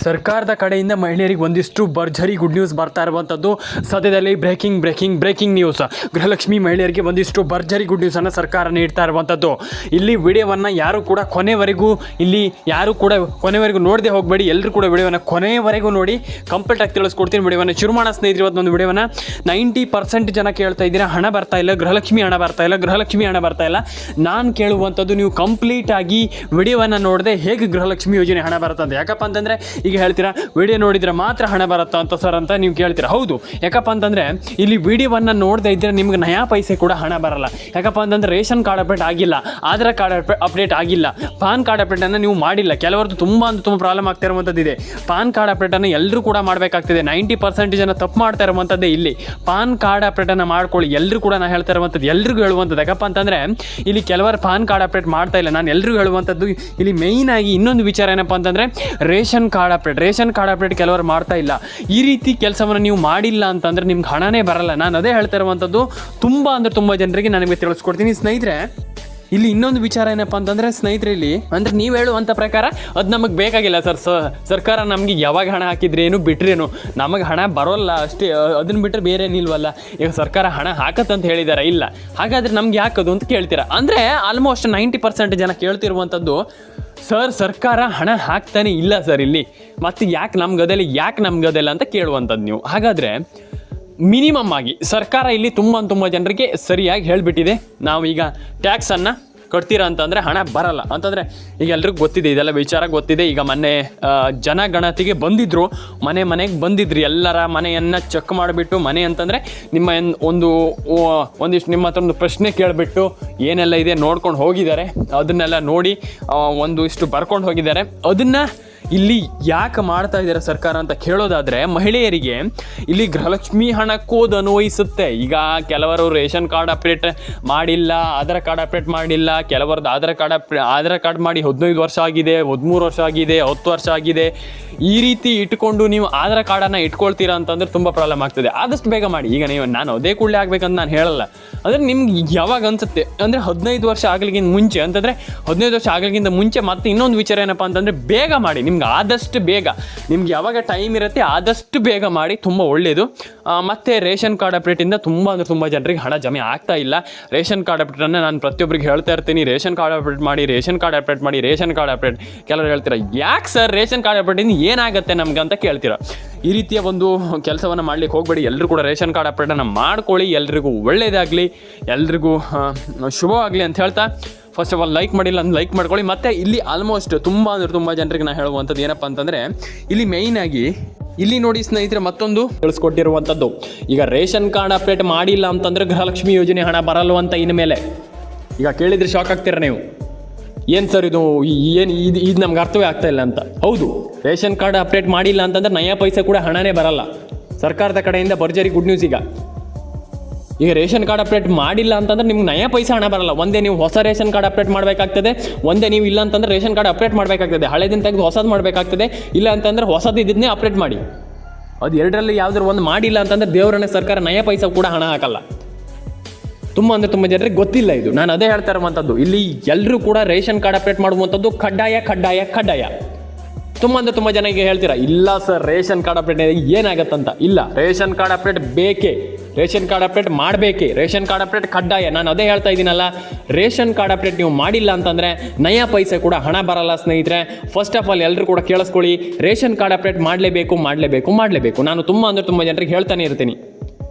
ಸರ್ಕಾರದ ಕಡೆಯಿಂದ ಮಹಿಳೆಯರಿಗೆ ಒಂದಿಷ್ಟು ಭರ್ಜರಿ ಗುಡ್ ನ್ಯೂಸ್ ಬರ್ತಾ ಇರುವಂಥದ್ದು. ಸದ್ಯದಲ್ಲಿ ಬ್ರೇಕಿಂಗ್ ನ್ಯೂಸ್. ಗೃಹಲಕ್ಷ್ಮಿ ಮಹಿಳೆಯರಿಗೆ ಒಂದಿಷ್ಟು ಭರ್ಜರಿ ಗುಡ್ ನ್ಯೂಸನ್ನು ಸರ್ಕಾರ ನೀಡ್ತಾ ಇರುವಂಥದ್ದು. ಇಲ್ಲಿ ವಿಡಿಯೋವನ್ನು ಯಾರು ಕೂಡ ಕೊನೆವರೆಗೂ ನೋಡದೆ ಹೋಗಬೇಡಿ. ಎಲ್ಲರೂ ಕೂಡ ವಿಡಿಯೋವನ್ನು ಕೊನೆವರೆಗೂ ನೋಡಿ. ಕಂಪ್ಲೀಟಾಗಿ ತಿಳಿಸ್ಕೊಡ್ತೀನಿ ವಿಡಿಯೋವನ್ನು. ಶುರು ಮಾಡೋಣ ಸ್ನೇಹಿತರೆ ಇವತ್ತೊಂದು ವಿಡಿಯೋವನ್ನು. 90% ಜನ ಕೇಳ್ತಾ ಇದ್ದೀರಾ ಹಣ ಬರ್ತಾ ಇಲ್ಲ, ಗೃಹಲಕ್ಷ್ಮಿ ಹಣ ಬರ್ತಾ ಇಲ್ಲ. ನಾನು ಕೇಳುವಂಥದ್ದು ನೀವು ಕಂಪ್ಲೀಟಾಗಿ ವಿಡಿಯೋವನ್ನು ನೋಡದೆ ಹೇಗೆ ಗೃಹಲಕ್ಷ್ಮಿ ಯೋಜನೆ ಹಣ ಬರುತ್ತೆ ಅಂತ. ಯಾಕಪ್ಪ ಅಂತಂದರೆ ಈಗ ಹೇಳ್ತೀರಾ ವಿಡಿಯೋ ನೋಡಿದರೆ ಮಾತ್ರ ಹಣ ಬರುತ್ತಾ ಅಂತ ಸರ್ ಅಂತ ನೀವು ಕೇಳ್ತೀರಾ. ಹೌದು, ಯಾಕಪ್ಪ ಅಂತಂದರೆ ಇಲ್ಲಿ ವಿಡಿಯೋವನ್ನು ನೋಡದೇ ಇದ್ದರೆ ನಿಮ್ಗೆ ನಯಾ ಪೈಸೆ ಕೂಡ ಹಣ ಬರಲ್ಲ. ಯಾಕಪ್ಪ ಅಂತಂದರೆ ರೇಷನ್ ಕಾರ್ಡ್ ಅಪ್ಡೇಟ್ ಆಗಿಲ್ಲ, ಆಧಾರ್ ಕಾರ್ಡ್ ಅಪ್ಡೇಟ್ ಆಗಿಲ್ಲ, ಪಾನ್ ಕಾರ್ಡ್ ಅಪ್ಡೇಟನ್ನು ನೀವು ಮಾಡಿಲ್ಲ. ಕೆಲವರದ್ದು ತುಂಬ ಪ್ರಾಬ್ಲಮ್ ಆಗ್ತಾ ಇರುವಂಥದ್ದು ಇದೆ. ಪಾನ್ ಕಾರ್ಡ್ ಅಪ್ಡೇಟನ್ನು ಎಲ್ಲರೂ ಕೂಡ ಮಾಡಬೇಕಾಗ್ತಿದೆ. 90% ಜನ ತಪ್ಪು ಮಾಡ್ತಾ ಇರುವಂಥದ್ದೇ ಇಲ್ಲಿ. ಪಾನ್ ಕಾರ್ಡ್ ಅಪ್ಡೇಟನ್ನು ಮಾಡ್ಕೊಳ್ಳಿ. ಎಲ್ಲರೂ ಕೂಡ ನಾನು ಹೇಳ್ತಾ ಇರುವಂಥದ್ದು, ಎಲ್ರಿಗೂ ಹೇಳುವಂಥದ್ದು. ಯಾಕಪ್ಪ ಅಂತಂದರೆ ಇಲ್ಲಿ ಕೆಲವರು ಪಾನ್ ಕಾರ್ಡ್ ಅಪ್ಡೇಟ್ ಮಾಡ್ತಾ ಇಲ್ಲ. ನಾನು ಎಲ್ರಿಗೂ ಹೇಳುವಂಥದ್ದು ಇಲ್ಲಿ ಮೇಯ್ನಾಗಿ ಇನ್ನೊಂದು ವಿಚಾರ ಏನಪ್ಪ ಅಂತಂದರೆ ರೇಷನ್ ಕಾರ್ಡ್ ಅಪ್ಡೇಟ್ ಕೆಲವರು ಮಾಡ್ತಾ ಇಲ್ಲ. ಈ ರೀತಿ ಕೆಲಸವನ್ನು ನೀವು ಮಾಡಿಲ್ಲ ಅಂತಂದರೆ ನಿಮ್ಗೆ ಹಣನೇ ಬರಲ್ಲ. ನಾನು ಅದೇ ಹೇಳ್ತಾ ಇರುವಂಥದ್ದು. ತುಂಬ ಜನರಿಗೆ ನನಗೆ ತಿಳಿಸ್ಕೊಡ್ತೀನಿ ಸ್ನೇಹಿತರೆ. ಇಲ್ಲಿ ಇನ್ನೊಂದು ವಿಚಾರ ಏನಪ್ಪ ಅಂತಂದರೆ ಸ್ನೇಹಿತರೆ, ಇಲ್ಲಿ ಅಂದರೆ ನೀವು ಹೇಳುವಂಥ ಪ್ರಕಾರ ಅದು ನಮಗೆ ಬೇಕಾಗಿಲ್ಲ ಸರ್. ಸರ್ಕಾರ ನಮಗೆ ಯಾವಾಗ ಹಣ ಹಾಕಿದ್ರೇನು ಬಿಟ್ರೇನು ನಮಗೆ ಹಣ ಬರೋಲ್ಲ ಅಷ್ಟೇ. ಅದನ್ನು ಬಿಟ್ಟರೆ ಬೇರೆ ಏನಿಲ್ವಲ್ಲ. ಈಗ ಸರ್ಕಾರ ಹಣ ಹಾಕತ್ತಂತ ಹೇಳಿದ್ದಾರೆ, ಇಲ್ಲ ಹಾಗಾದರೆ ನಮ್ಗೆ ಯಾಕದು ಅಂತ ಕೇಳ್ತೀರಾ. ಅಂದರೆ ಆಲ್ಮೋಸ್ಟ್ 90% ಜನ ಕೇಳ್ತಿರುವಂಥದ್ದು, ಸರ್ ಸರ್ಕಾರ ಹಣ ಹಾಕ್ತಾನೆ ಇಲ್ಲ ಸರ್ ಇಲ್ಲಿ, ಮತ್ತು ಯಾಕೆ ನಮ್ಗದೆಲ್ಲ ಅಂತ ಕೇಳುವಂಥದ್ದು ನೀವು. ಹಾಗಾದರೆ ಮಿನಿಮಮ್ ಆಗಿ ಸರ್ಕಾರ ಇಲ್ಲಿ ತುಂಬ ಜನರಿಗೆ ಸರಿಯಾಗಿ ಹೇಳಿಬಿಟ್ಟಿದೆ, ನಾವು ಈಗ ಟ್ಯಾಕ್ಸನ್ನು ಕಟ್ತೀರಾ ಅಂತಂದರೆ ಹಣ ಬರಲ್ಲ ಅಂತಂದರೆ ಈಗ ಎಲ್ರಿಗೂ ಗೊತ್ತಿದೆ, ಇದೆಲ್ಲ ವಿಚಾರ ಗೊತ್ತಿದೆ. ಈಗ ಮೊನ್ನೆ ಜನಗಣತಿಗೆ ಬಂದಿದ್ದರು, ಮನೆಗೆ ಬಂದಿದ್ರಿ, ಎಲ್ಲರ ಮನೆಯನ್ನು ಚೆಕ್ ಮಾಡಿಬಿಟ್ಟು, ಮನೆ ಅಂತಂದರೆ ನಿಮ್ಮ ಒಂದಿಷ್ಟು ನಿಮ್ಮ ಹತ್ರ ಒಂದು ಪ್ರಶ್ನೆ ಕೇಳಿಬಿಟ್ಟು ಏನೆಲ್ಲ ಇದೆ ನೋಡ್ಕೊಂಡು ಹೋಗಿದ್ದಾರೆ. ಅದನ್ನೆಲ್ಲ ನೋಡಿ ಒಂದಿಷ್ಟು ಬರ್ಕೊಂಡು ಹೋಗಿದ್ದಾರೆ. ಅದನ್ನು ಇಲ್ಲಿ ಯಾಕೆ ಮಾಡ್ತಾ ಇದ್ದಾರೆ ಸರ್ಕಾರ ಅಂತ ಕೇಳೋದಾದರೆ, ಮಹಿಳೆಯರಿಗೆ ಇಲ್ಲಿ ಗೃಹಲಕ್ಷ್ಮಿ ಹಣಕ್ಕೂ ಅದು ಅನ್ವಯಿಸುತ್ತೆ. ಈಗ ಕೆಲವರು ರೇಷನ್ ಕಾರ್ಡ್ ಅಪ್ಡೇಟ್ ಮಾಡಿಲ್ಲ, ಆಧಾರ್ ಕಾರ್ಡ್ ಅಪ್ಡೇಟ್ ಮಾಡಿಲ್ಲ, ಕೆಲವರದ್ದು ಆಧಾರ್ ಕಾರ್ಡ್ ಮಾಡಿ 15 ವರ್ಷ ಆಗಿದೆ, 13 ವರ್ಷ ಆಗಿದೆ, 10 ವರ್ಷ ಆಗಿದೆ. ಈ ರೀತಿ ಇಟ್ಕೊಂಡು ನೀವು ಆಧಾರ್ ಕಾರ್ಡನ್ನು ಇಟ್ಕೊಳ್ತೀರಾ ಅಂತಂದರೆ ತುಂಬ ಪ್ರಾಬ್ಲಮ್ ಆಗ್ತದೆ. ಆದಷ್ಟು ಬೇಗ ಮಾಡಿ. ಈಗ ನಾನು ಅದೇ ಕೂಡಲೇ ಆಗಬೇಕಂತ ನಾನು ಹೇಳಲ್ಲ. ಅಂದರೆ ನಿಮ್ಗೆ ಯಾವಾಗ ಅನಿಸುತ್ತೆ ಅಂದರೆ 15 ವರ್ಷ ಆಗಲಿಕ್ಕಿಂತ ಮುಂಚೆ ಅಂತಂದರೆ 15 ವರ್ಷ ಆಗಲಿಕ್ಕಿಂತ ಮುಂಚೆ. ಮತ್ತು ಇನ್ನೊಂದು ವಿಚಾರ ಏನಪ್ಪ ಅಂತಂದರೆ ಬೇಗ ಮಾಡಿ. ನಿಮ್ಗೆ ಆದಷ್ಟು ಬೇಗ, ನಿಮ್ಗೆ ಯಾವಾಗ ಟೈಮ್ ಇರುತ್ತೆ ಆದಷ್ಟು ಬೇಗ ಮಾಡಿ, ತುಂಬ ಒಳ್ಳೆಯದು. ಮತ್ತು ರೇಷನ್ ಕಾರ್ಡ್ ಅಪ್ಡೇಟಿಂದ ತುಂಬ ಜನರಿಗೆ ಹಣ ಜಮೆ ಆಗ್ತಾ ಇಲ್ಲ. ರೇಷನ್ ಕಾರ್ಡ್ ಅಪ್ಡೇಟನ್ನು ನಾನು ಪ್ರತಿಯೊಬ್ಬರಿಗೆ ಹೇಳ್ತಾ ಇರ್ತೀನಿ, ರೇಷನ್ ಕಾರ್ಡ್ ಅಪ್ಡೇಟ್ ಮಾಡಿ. ಕೆಲವರು ಹೇಳ್ತೀರಾ, ಯಾಕೆ ಸರ್ ರೇಷನ್ ಕಾರ್ಡ್ ಅಪ್ಡೇಟಿಂದ ಏನಾಗುತ್ತೆ ನಮ್ಗೆ ಅಂತ ಕೇಳ್ತೀರಾ. ಈ ರೀತಿಯ ಒಂದು ಕೆಲಸವನ್ನು ಮಾಡ್ಲಿಕ್ಕೆ ಹೋಗಬೇಡಿ. ಎಲ್ಲರೂ ಕೂಡ ರೇಷನ್ ಕಾರ್ಡ್ ಅಪ್ಡೇಟನ್ನು ಮಾಡ್ಕೊಳ್ಳಿ. ಎಲ್ರಿಗೂ ಒಳ್ಳೆಯದಾಗಲಿ, ಎಲ್ರಿಗೂ ಶುಭವಾಗಲಿ ಅಂತ ಹೇಳ್ತಾ, ಫಸ್ಟ್ ಆಫ್ ಆಲ್ ಲೈಕ್ ಮಾಡಿಲ್ಲ ಅಂದ್ರೆ ಲೈಕ್ ಮಾಡ್ಕೊಳ್ಳಿ. ಮತ್ತು ಇಲ್ಲಿ ಆಲ್ಮೋಸ್ಟ್ ತುಂಬ ಜನರಿಗೆ ನಾನು ಹೇಳುವಂಥದ್ದು ಏನಪ್ಪ ಅಂತಂದರೆ, ಇಲ್ಲಿ ಮೇಯ್ನಾಗಿ ಇಲ್ಲಿ ನೋಡಿ ಸ್ನೇಹಿತರೆ, ಮತ್ತೊಂದು ತಿಳಿಸ್ಕೊಟ್ಟಿರುವಂಥದ್ದು, ಈಗ ರೇಷನ್ ಕಾರ್ಡ್ ಅಪ್ಡೇಟ್ ಮಾಡಿಲ್ಲ ಅಂತಂದರೆ ಗೃಹಲಕ್ಷ್ಮಿ ಯೋಜನೆ ಹಣ ಬರಲ್ವಂತ ಇನ್ಮೇಲೆ. ಈಗ ಕೇಳಿದರೆ ಶಾಕ್ ಆಗ್ತೀರ ನೀವು, ಏನು ಸರ್ ಇದು ಇದು ನಮ್ಗೆ ಅರ್ಥವೇ ಆಗ್ತಾ ಇಲ್ಲ ಅಂತ. ಹೌದು, ರೇಷನ್ ಕಾರ್ಡ್ ಅಪ್ಡೇಟ್ ಮಾಡಿಲ್ಲ ಅಂತಂದ್ರೆ ನಯಾ ಪೈಸೆ ಕೂಡ ಹಣನೇ ಬರಲ್ಲ. ಸರ್ಕಾರದ ಕಡೆಯಿಂದ ಭರ್ಜರಿ ಗುಡ್ ನ್ಯೂಸ್. ಈಗ ರೇಷನ್ ಕಾರ್ಡ್ ಅಪ್ಡೇಟ್ ಮಾಡಿಲ್ಲ ಅಂತಂದ್ರೆ ನಿಮ್ಗೆ ನಯಾ ಪೈಸೆ ಹಣ ಬರಲ್ಲ. ಒಂದೇ ನೀವು ಹೊಸ ರೇಷನ್ ಕಾರ್ಡ್ ಅಪ್ಡೇಟ್ ಮಾಡಬೇಕಾಗ್ತದೆ, ಒಂದೇ ನೀವು ಇಲ್ಲ ಅಂತಂದ್ರೆ ರೇಷನ್ ಕಾರ್ಡ್ ಅಪ್ಡೇಟ್ ಮಾಡಬೇಕಾಗ್ತದೆ. ಹಳೆದಿನ ತೆಗೆದು ಹೊಸದು ಮಾಡಬೇಕಾಗ್ತದೆ. ಇಲ್ಲ ಅಂತಂದ್ರೆ ಹೊಸದು ಇದನ್ನೇ ಅಪ್ಡೇಟ್ ಮಾಡಿ. ಅದು ಎರಡರಲ್ಲಿ ಯಾವ್ದಾದ್ರು ಒಂದು ಮಾಡಿಲ್ಲ ಅಂತಂದ್ರೆ ದೇವರನ್ನೇ ಸರ್ಕಾರ ನಯಾ ಪೈಸೆ ಕೂಡ ಹಣ ಹಾಕಲ್ಲ. ತುಂಬ ಜನರಿಗೆ ಗೊತ್ತಿಲ್ಲ ಇದು. ನಾನು ಅದೇ ಹೇಳ್ತಾ ಇರುವಂಥದ್ದು. ಇಲ್ಲಿ ಎಲ್ಲರೂ ಕೂಡ ರೇಷನ್ ಕಾರ್ಡ್ ಅಪ್ಡೇಟ್ ಮಾಡುವಂಥದ್ದು ಕಡ್ಡಾಯ. ತುಂಬ ಜನಕ್ಕೆ ಹೇಳ್ತೀರಾ, ಇಲ್ಲ ಸರ್ ರೇಷನ್ ಕಾರ್ಡ್ ಅಪ್ಡೇಟ್ ಏನಾಗತ್ತಂತ. ಇಲ್ಲ, ರೇಷನ್ ಕಾರ್ಡ್ ಅಪ್ಡೇಟ್ ಬೇಕೇ, ರೇಷನ್ ಕಾರ್ಡ್ ಅಪ್ಡೇಟ್ ಮಾಡಬೇಕೇ, ರೇಷನ್ ಕಾರ್ಡ್ ಅಪ್ಡೇಟ್ ಕಡ್ಡಾಯ. ನಾನು ಅದೇ ಹೇಳ್ತಾ ಇದ್ದೀನಲ್ಲ, ರೇಷನ್ ಕಾರ್ಡ್ ಅಪ್ಡೇಟ್ ನೀವು ಮಾಡಿಲ್ಲ ಅಂತಂದರೆ ನಯಾ ಪೈಸೆ ಕೂಡ ಹಣ ಬರಲ್ಲ ಸ್ನೇಹಿತರೆ. ಫಸ್ಟ್ ಆಫ್ ಆಲ್ ಎಲ್ಲರೂ ಕೂಡ ಕೇಳಿಸ್ಕೊಳ್ಳಿ, ರೇಷನ್ ಕಾರ್ಡ್ ಅಪ್ಡೇಟ್ ಮಾಡಲೇಬೇಕು. ನಾನು ತುಂಬ ಜನರಿಗೆ ಹೇಳ್ತಾನೆ ಇರ್ತೀನಿ.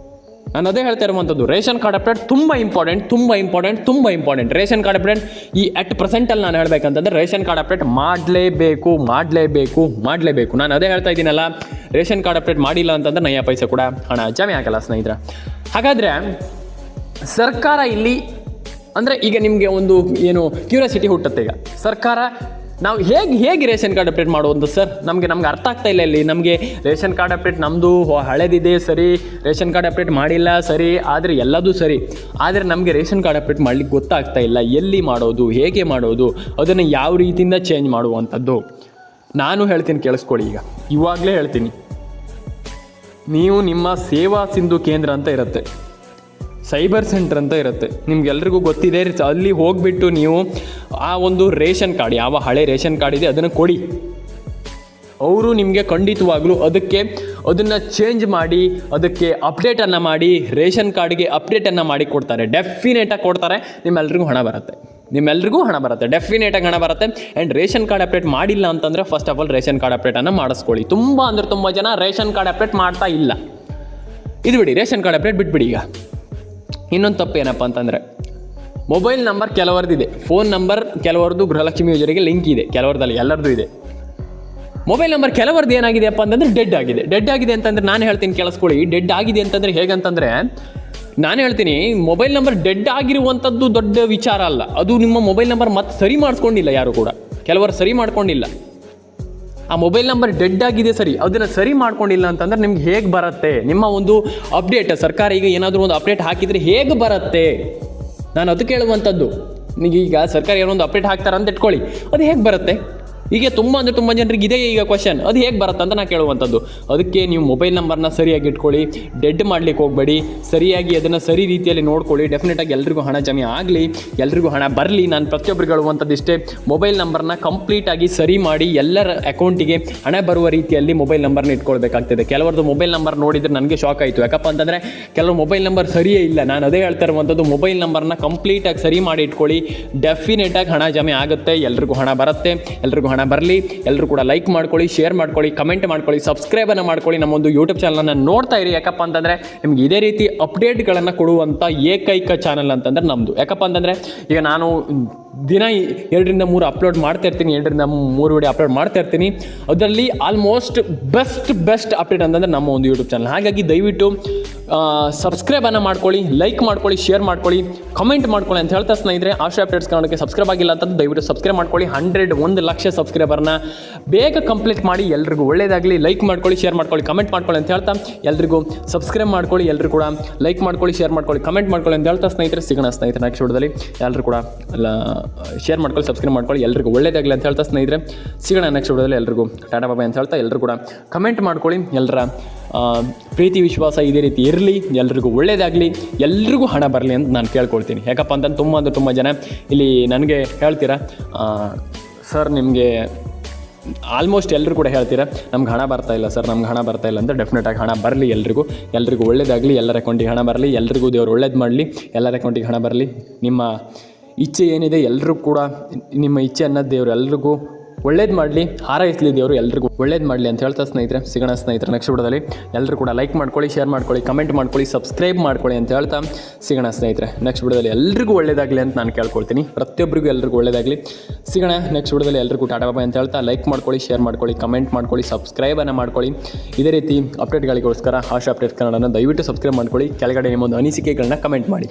ನಾನು ಅದೇ ಹೇಳ್ತಾ ಇರುವಂಥದ್ದು, ರೇಷನ್ ಕಾರ್ಡ್ ಅಪ್ಡೇಟ್ ತುಂಬ ಇಂಪಾರ್ಟೆಂಟ್. ರೇಷನ್ ಕಾರ್ಡ್ ಅಪ್ಡೇಟ್ ಈ ಅಟ್ ಪ್ರೆಸೆಂಟಲ್ಲಿ ನಾನು ಹೇಳಬೇಕಂತಂದರೆ ರೇಷನ್ ಕಾರ್ಡ್ ಅಪ್ಡೇಟ್ ಮಾಡಲೇಬೇಕು. ನಾನು ಅದೇ ಹೇಳ್ತಾ ಇದ್ದೀನಲ್ಲ, ರೇಷನ್ ಕಾರ್ಡ್ ಅಪ್ಡೇಟ್ ಮಾಡಿಲ್ಲ ಅಂತಂದ್ರೆ ನಯಾ ಪೈಸೆ ಕೂಡ ಹಣ ಜಮೆ ಆಗಲ್ಲ ಸ್ನೇಹಿತರೆ. ಹಾಗಾದರೆ ಸರ್ಕಾರ ಇಲ್ಲಿ ಅಂದರೆ ಈಗ ನಿಮಗೆ ಒಂದು ಕ್ಯೂರಿಯಾಸಿಟಿ ಹುಟ್ಟುತ್ತೆ. ಈಗ ಸರ್ಕಾರ ನಾವು ಹೇಗೆ ರೇಷನ್ ಕಾರ್ಡ್ ಅಪ್ಡೇಟ್ ಮಾಡುವುದು ಸರ್, ನಮಗೆ ಅರ್ಥ ಆಗ್ತಾ ಇಲ್ಲ. ಇಲ್ಲಿ ನಮಗೆ ರೇಷನ್ ಕಾರ್ಡ್ ಅಪ್ಡೇಟ್ ನಮ್ಮದು ಹಳೆದಿದೆ ಸರಿ, ರೇಷನ್ ಕಾರ್ಡ್ ಅಪ್ಡೇಟ್ ಮಾಡಿಲ್ಲ ಸರಿ, ಆದರೆ ಎಲ್ಲದೂ ಸರಿ, ಆದರೆ ನಮಗೆ ರೇಷನ್ ಕಾರ್ಡ್ ಅಪ್ಡೇಟ್ ಮಾಡಲಿಕ್ಕೆ ಗೊತ್ತಾಗ್ತಾ ಇಲ್ಲ. ಎಲ್ಲಿ ಮಾಡೋದು, ಹೇಗೆ ಮಾಡೋದು, ಅದನ್ನು ಯಾವ ರೀತಿಯಿಂದ ಚೇಂಜ್ ಮಾಡುವಂಥದ್ದು. ನಾನು ಹೇಳ್ತೀನಿ, ಕೇಳಿಸ್ಕೊಳ್ಳಿ. ಇವಾಗಲೇ ಹೇಳ್ತೀನಿ, ನೀವು ನಿಮ್ಮ ಸೇವಾ ಸಿಂಧು ಕೇಂದ್ರ ಅಂತ ಇರುತ್ತೆ, ಸೈಬರ್ ಸೆಂಟರ್ ಅಂತ ಇರುತ್ತೆ, ನಿಮ್ಗೆಲ್ರಿಗೂ ಗೊತ್ತಿದೆ. ಅಲ್ಲಿ ಹೋಗಿಬಿಟ್ಟು ನೀವು ಆ ಒಂದು ರೇಷನ್ ಕಾರ್ಡ್, ಯಾವ ಹಳೆ ರೇಷನ್ ಕಾರ್ಡ್ ಇದೆ ಅದನ್ನು ಕೊಡಿ. ಅವರು ನಿಮಗೆ ಖಂಡಿತವಾಗ್ಲೂ ಅದನ್ನು ಚೇಂಜ್ ಮಾಡಿ ಅದಕ್ಕೆ ಅಪ್ಡೇಟನ್ನು ಮಾಡಿ ರೇಷನ್ ಕಾರ್ಡ್ಗೆ ಅಪ್ಡೇಟನ್ನು ಮಾಡಿ ಕೊಡ್ತಾರೆ. ಡೆಫಿನೆಟಾಗಿ ಕೊಡ್ತಾರೆ. ನಿಮ್ಮೆಲ್ರಿಗೂ ಹಣ ಬರುತ್ತೆ. ಡೆಫಿನೆಟಾಗಿ ಹಣ ಬರುತ್ತೆ. ಆ್ಯಂಡ್ ರೇಷನ್ ಕಾರ್ಡ್ ಅಪ್ಡೇಟ್ ಮಾಡಿಲ್ಲ ಅಂತಂದರೆ first of all ration card ಅಪ್ಡೇಟನ್ನು ಮಾಡಿಸ್ಕೊಳ್ಳಿ. ತುಂಬ ಜನ ರೇಷನ್ ಕಾರ್ಡ್ ಅಪ್ಡೇಟ್ ಮಾಡ್ತಾ ಇಲ್ಲ. ಇದು ಬಿಡಿ, ರೇಷನ್ ಕಾರ್ಡ್ ಅಪ್ಡೇಟ್ ಬಿಟ್ಬಿಡಿ. ಈಗ ಇನ್ನೊಂದು ತಪ್ಪು ಏನಪ್ಪ ಅಂತಂದರೆ, ಮೊಬೈಲ್ ನಂಬರ್ ಕೆಲವರದಿದೆ, ಫೋನ್ ನಂಬರ್ ಕೆಲವರದು ಗೃಹಲಕ್ಷ್ಮಿ ಯೋಜನೆಗೆ ಲಿಂಕ್ ಇದೆ, ಕೆಲವರದಲ್ಲಿ ಎಲ್ಲರದ್ದು ಇದೆ. ಮೊಬೈಲ್ ನಂಬರ್ ಕೆಲವರದ್ದು ಏನಾಗಿದೆಯಪ್ಪ ಅಂತಂದರೆ ಡೆಡ್ ಆಗಿದೆ ಅಂತಂದರೆ ನಾನು ಹೇಳ್ತೀನಿ ಕೇಳಿಸ್ಕೊಳ್ಳಿ. ಡೆಡ್ ಆಗಿದೆ ಅಂತಂದರೆ ಹೇಗಂತಂದರೆ, ನಾನು ಹೇಳ್ತೀನಿ ಮೊಬೈಲ್ ನಂಬರ್ ಡೆಡ್ ಆಗಿರುವಂಥದ್ದು ದೊಡ್ಡ ವಿಚಾರ ಅಲ್ಲ. ಅದು ನಿಮ್ಮ ಮೊಬೈಲ್ ನಂಬರ್ ಮತ್ತೆ ಸರಿ ಮಾಡಿಸ್ಕೊಂಡಿಲ್ಲ, ಯಾರು ಕೂಡ ಕೆಲವರು ಸರಿ ಮಾಡ್ಕೊಂಡಿಲ್ಲ. ಆ ಮೊಬೈಲ್ ನಂಬರ್ ಡೆಡ್ ಆಗಿದೆ ಸರಿ, ಅದನ್ನು ಸರಿ ಮಾಡ್ಕೊಂಡಿಲ್ಲ ಅಂತಂದ್ರೆ ನಿಮ್ಗೆ ಹೇಗೆ ಬರುತ್ತೆ? ನಿಮ್ಮ ಒಂದು ಅಪ್ಡೇಟ್ ಸರ್ಕಾರ ಈಗ ಏನಾದರೂ ಒಂದು ಅಪ್ಡೇಟ್ ಹಾಕಿದರೆ ಹೇಗೆ ಬರುತ್ತೆ? ನಾನು ಅದು ಕೇಳುವಂಥದ್ದು. ಈಗ ಸರ್ಕಾರ ಏನೋ ಒಂದು ಅಪ್ಡೇಟ್ ಹಾಕ್ತಾರೆ ಅಂತ ಇಟ್ಕೊಳ್ಳಿ, ಅದು ಹೇಗೆ ಬರುತ್ತೆ? ಹೀಗೆ ತುಂಬ ಜನರಿಗೆ ಇದೇ ಈಗ ಕ್ವಶನ್, ಅದು ಹೇಗೆ ಬರುತ್ತೆ ಅಂತ ನಾನು ಕೇಳುವಂಥದ್ದು. ಅದಕ್ಕೆ ನೀವು ಮೊಬೈಲ್ ನಂಬರ್ನ ಸರಿಯಾಗಿ ಇಟ್ಕೊಳ್ಳಿ, ಡೆಡ್ ಮಾಡಲಿಕ್ಕೆ ಹೋಗಬೇಡಿ, ಸರಿಯಾಗಿ ಅದನ್ನು ಸರಿ ರೀತಿಯಲ್ಲಿ ನೋಡ್ಕೊಳ್ಳಿ. ಡೆಫಿನೆಟಾಗಿ ಎಲ್ರಿಗೂ ಹಣ ಜಮೆ ಆಗಲಿ, ಎಲ್ರಿಗೂ ಹಣ ಬರಲಿ. ನಾನು ಪ್ರತಿಯೊಬ್ಬರಿಗೆ ಹೇಳುವಂಥದ್ದು ಇಷ್ಟೇ, ಮೊಬೈಲ್ ನಂಬರ್ನ ಕಂಪ್ಲೀಟಾಗಿ ಸರಿ ಮಾಡಿ ಎಲ್ಲರ ಅಕೌಂಟಿಗೆ ಹಣ ಬರುವ ರೀತಿಯಲ್ಲಿ ಮೊಬೈಲ್ ನಂಬರ್ನ ಇಟ್ಕೊಳ್ಬೇಕಾಗ್ತದೆ. ಕೆಲವರದ್ದು ಮೊಬೈಲ್ ನಂಬರ್ ನೋಡಿದರೆ ನನಗೆ ಶಾಕ್ ಆಯಿತು. ಯಾಕಪ್ಪ ಅಂತಂದರೆ ಕೆಲವು ಮೊಬೈಲ್ ನಂಬರ್ ಸರಿಯೇ ಇಲ್ಲ. ನಾನು ಅದೇ ಹೇಳ್ತಾ ಇರುವಂಥದ್ದು, ಮೊಬೈಲ್ ನಂಬರ್ನ ಕಂಪ್ಲೀಟಾಗಿ ಸರಿ ಮಾಡಿ ಇಟ್ಕೊಳ್ಳಿ. ಡೆಫಿನೆಟಾಗಿ ಹಣ ಜಮೆ ಆಗುತ್ತೆ, ಎಲ್ರಿಗೂ ಹಣ ಬರುತ್ತೆ. ಎಲ್ರಿಗೂ ಹಣ ಬರಲಿ. ಎಲ್ಲರೂ ಕೂಡ ಲೈಕ್ ಮಾಡ್ಕೊಳ್ಳಿ, ಶೇರ್ ಮಾಡ್ಕೊಳ್ಳಿ, ಕಮೆಂಟ್ ಮಾಡ್ಕೊಳ್ಳಿ, ಸಬ್ಸ್ಕ್ರೈಬನ್ನು ಮಾಡ್ಕೊಳ್ಳಿ. ನಮ್ಮೊಂದು ಯೂಟ್ಯೂಬ್ ಚಾನಲನ್ನು ನೋಡ್ತಾ ಇರಿ. ಯಾಕಪ್ಪ ಅಂತಂದರೆ ನಿಮ್ಗೆ ಇದೇ ರೀತಿ ಅಪ್ಡೇಟ್ಗಳನ್ನು ಕೊಡುವಂಥ ಏಕೈಕ ಚಾನಲ್ ಅಂತಂದರೆ ನಮ್ಮದು. ಯಾಕಪ್ಪ ಅಂತಂದರೆ ಈಗ ನಾನು ದಿನ 2 ರಿಂದ 3 ಅಪ್ಲೋಡ್ ಮಾಡ್ತಾ ಇರ್ತೀನಿ, 2 ರಿಂದ 3 ವಿಡಿಯೋ ಅಪ್ಲೋಡ್ ಮಾಡ್ತಾ ಇರ್ತೀನಿ. ಅದರಲ್ಲಿ ಆಲ್ಮೋಸ್ಟ್ ಬೆಸ್ಟ್ ಅಪ್ಡೇಟ್ ಅಂತಂದರೆ ನಮ್ಮ ಒಂದು ಯೂಟ್ಯೂಬ್ ಚಾನಲ್. ಹಾಗಾಗಿ ದಯವಿಟ್ಟು ಸಬ್ಸ್ಕ್ರೈಬನ್ನು ಮಾಡ್ಕೊಳ್ಳಿ, ಲೈಕ್ ಮಾಡ್ಕೊಳ್ಳಿ, ಶೇರ್ ಮಾಡ್ಕೊಳ್ಳಿ, ಕಮೆಂಟ್ ಮಾಡ್ಕೊಳ್ಳಿ ಅಂತ ಹೇಳ್ತಾ ಸ್ನೇಹಿತರೆ, ಆಶಾ ಅಪ್ಡೇಟ್ಸ್ ಕನ್ನಡಕ್ಕೆ ಸಬ್ಸ್ಕ್ರೈಬ್ ಆಗಿಲ್ಲ ಅಂತಂದು ದಯವಿಟ್ಟು ಸಬ್ಸ್ಕ್ರೈಬ್ ಮಾಡ್ಕೊಳ್ಳಿ. 1 ಲಕ್ಷ ಸಬ್ಸ್ಕ್ರೈಬರ್ನ ಬೇಗ ಕಂಪ್ಲೀಟ್ ಮಾಡಿ. ಎಲ್ರಿಗೂ ಒಳ್ಳೆಯದಾಗಲಿ. ಲೈಕ್ ಮಾಡ್ಕೊಳ್ಳಿ, ಶೇರ್ ಮಾಡ್ಕೊಳ್ಳಿ, ಕಮೆಂಟ್ ಮಾಡ್ಕೊಳ್ಳಿ ಅಂತ ಹೇಳ್ತಾ ಎಲ್ರಿಗೂ ಸಬ್ಸ್ಕ್ರೈಬ್ ಮಾಡ್ಕೊಳ್ಳಿ. ಎಲ್ಲರೂ ಕೂಡ ಲೈಕ್ ಮಾಡ್ಕೊಳ್ಳಿ, ಶೇರ್ ಮಾಡ್ಕೊಳ್ಳಿ, ಕಮೆಂಟ್ ಮಾಡ್ಕೊಳ್ಳಿ ಅಂತ ಹೇಳ್ತಾ ಸ್ನೇಹಿತರೆ, ಸಿಗೋಣ ಸ್ನೇಹಿತರೆ ನೆಕ್ಸ್ಟ್ ವಿಡಿಯೋದಲ್ಲಿ. ಎಲ್ಲರೂ ಕೂಡ ಶೇರ್ ಮಾಡ್ಕೊಳ್ಳಿ, ಸಬ್ಸ್ಕ್ರೈಬ್ ಮಾಡ್ಕೊಳ್ಳಿ. ಎಲ್ರಿಗೂ ಒಳ್ಳೆಯದಾಗಲಿ ಅಂತ ಹೇಳ್ತಾ ಸ್ನೇಹಿತರೆ, ಸಿಗೋಣ ನೆಕ್ಸ್ಟ್ ವಿಡಿಯೋದಲ್ಲಿ. ಎಲ್ರಿಗೂ ಟಾಟಾ ಬಾಯ್ ಅಂತ ಹೇಳ್ತಾ ಎಲ್ಲರೂ ಕೂಡ ಕಮೆಂಟ್ ಮಾಡ್ಕೊಳ್ಳಿ. ಎಲ್ಲರ ಪ್ರೀತಿ ವಿಶ್ವಾಸ ಇದೇ ರೀತಿ ಇರಲಿ, ಎಲ್ರಿಗೂ ಒಳ್ಳೆಯದಾಗಲಿ, ಎಲ್ರಿಗೂ ಹಣ ಬರಲಿ ಅಂತ ನಾನು ಕೇಳ್ಕೊಳ್ತೀನಿ. ಯಾಕಪ್ಪ ಅಂತಂದ್ರೆ ತುಂಬ ಜನ ಇಲ್ಲಿ ನನಗೆ ಹೇಳ್ತೀರಾ, ಸರ್ ನಿಮಗೆ ಆಲ್ಮೋಸ್ಟ್ ಎಲ್ಲರೂ ಕೂಡ ಹೇಳ್ತೀರಾ ನಮ್ಗೆ ಹಣ ಬರ್ತಾ ಇಲ್ಲ ಸರ್, ನಮ್ಗೆ ಹಣ ಬರ್ತಾ ಇಲ್ಲ ಅಂತ. ಡೆಫಿನೆಟಾಗಿ ಹಣ ಬರಲಿ, ಎಲ್ರಿಗೂ ಒಳ್ಳೆಯದಾಗಲಿ, ಎಲ್ಲರ ಅಕೌಂಟಿಗೆ ಹಣ ಬರಲಿ, ಎಲ್ರಿಗೂ ದೇವರು ಒಳ್ಳೇದು ಮಾಡಲಿ, ಎಲ್ಲರ ಅಕೌಂಟಿಗೆ ಹಣ ಬರಲಿ. ನಿಮ್ಮ ಇಚ್ಛೆ ಏನಿದೆ ಎಲ್ಲರೂ ಕೂಡ ನಿಮ್ಮ ಇಚ್ಛೆ ಅನ್ನೋದು ದೇವರು ಎಲ್ರಿಗೂ ಒಳ್ಳೇದು ಮಾಡಲಿ, ಹಾರೈಸಲಿ ದೇವರು ಎಲ್ರಿಗೂ ಒಳ್ಳೇದು ಮಾಡಲಿ ಅಂತ ಹೇಳ್ತಾ ಸ್ನೇಹಿತರೆ, ಸಿಗೋಣ ಸ್ನೇಹಿತರೆ ನೆಕ್ಸ್ಟ್ ವಿಡಿಯೋದಲ್ಲಿ. ಎಲ್ಲರೂ ಕೂಡ ಲೈಕ್ ಮಾಡ್ಕೊಳ್ಳಿ, ಶೇರ್ ಮಾಡ್ಕೊಳ್ಳಿ, ಕಮೆಂಟ್ ಮಾಡ್ಕೊಳ್ಳಿ, ಸಬ್ಸ್ಕ್ರೈಬ್ ಮಾಡ್ಕೊಳ್ಳಿ ಅಂತ ಹೇಳ್ತಾ ಸಿಗೋಣ ಸ್ನೇಹಿತರೆ ನೆಕ್ಸ್ಟ್ ವಿಡಿಯೋದಲ್ಲಿ. ಎಲ್ರಿಗೂ ಒಳ್ಳೇದಾಗಲಿ ಅಂತ ನಾನು ಕೇಳ್ಕೊಳ್ತೀನಿ. ಪ್ರತಿಯೊಬ್ಬರಿಗೂ ಎಲ್ರಿಗೂ ಒಳ್ಳೇದಾಗಲಿ. ಸಿಗೋಣ ನೆಕ್ಸ್ಟ್ ವಿಡಿಯೋದಲ್ಲಿ. ಎಲ್ರಿಗೂ ಟಾಟಾ ಬಾಯ್ ಅಂತ ಹೇಳ್ತಾ ಲೈಕ್ ಮಾಡ್ಕೊಳ್ಳಿ, ಶೇರ್ ಮಾಡ್ಕೊಳ್ಳಿ, ಕಮೆಂಟ್ ಮಾಡ್ಕೊಳ್ಳಿ, ಸಬ್ಸ್ಕ್ರೈಬನ್ನು ಮಾಡ್ಕೊಳ್ಳಿ. ಇದೇ ರೀತಿ ಅಪ್ಡೇಟ್ಗಳಿಗೋಸ್ಕರ ಆಶಾ ಅಪ್ಡೇಟ್ ಕನ್ನಡನ ದಯವಿಟ್ಟು ಸಬ್ಸ್ಕ್ರೈಬ್ ಮಾಡ್ಕೊಳ್ಳಿ. ಕೆಳಗಡೆ ನಿಮ್ಮೊಂದು ಅನಿಸಿಕೆಗಳನ್ನ ಕಮೆಂಟ್ ಮಾಡಿ.